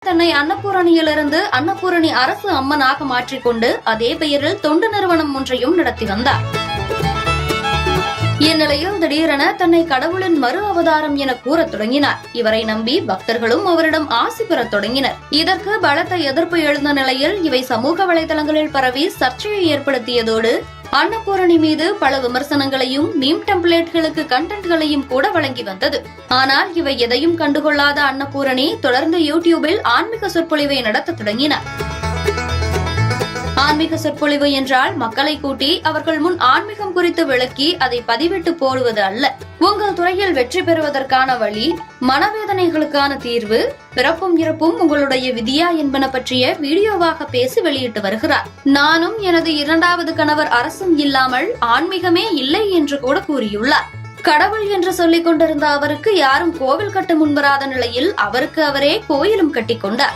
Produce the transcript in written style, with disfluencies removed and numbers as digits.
தன்னை அன்னபூரணியிலிருந்து அன்னபூரணி அரசு அம்மனாக மாற்றிக்கொண்டு அதே பெயரில் தொண்டு நிறுவனம் ஒன்றையும் நடத்தி வந்தார். இந்நிலையில் திடீரென தன்னை கடவுளின் மறு அவதாரம் என கூறத் தொடங்கினார். இவரை நம்பி பக்தர்களும் அவரிடம் ஆசி பெறத் தொடங்கினர். இதற்கு பலத்த எதிர்ப்பு எழுந்த நிலையில் இவை சமூக வலைதளங்களில் பரவி சர்ச்சையை ஏற்படுத்தியதோடு அன்னபூரணி மீது பல விமர்சனங்களையும் மீம் டெம்ப்ளேட்களுக்கு கண்டென்ட்களையும் கூட வழங்கி வந்தது. ஆனால் இவை எதையும் கண்டுகொள்ளாத அன்னபூரணி தொடர்ந்து யூடியூபில் ஆன்மீக சொற்பொழிவை நடத்த தொடங்கினார். ஆன்மீக சொற்பொழிவு என்றால் மக்களை கூட்டி அவர்கள் முன் ஆன்மீகம் குறித்து விளக்கி அதை பதிவிட்டு போடுவது அல்ல. உங்கள் துறையில் வெற்றி பெறுவதற்கான வழி, மனவேதனைகளுக்கான தீர்வு, பிறப்பும் இறப்பும் உங்களுடைய விதியா என்பன பற்றிய வீடியோவாக பேசி வெளியிட்டு வருகிறார். நானும் எனது இரண்டாவது கணவர் அரசும் இல்லாமல் ஆன்மீகமே இல்லை என்று கூட கூறியுள்ளார். கடவுள் என்று சொல்லிக் கொண்டிருந்த அவருக்கு யாரும் கோவில் கட்ட முன்வராத நிலையில் அவருக்கு அவரே கோயிலும் கட்டிக் கொண்டார்.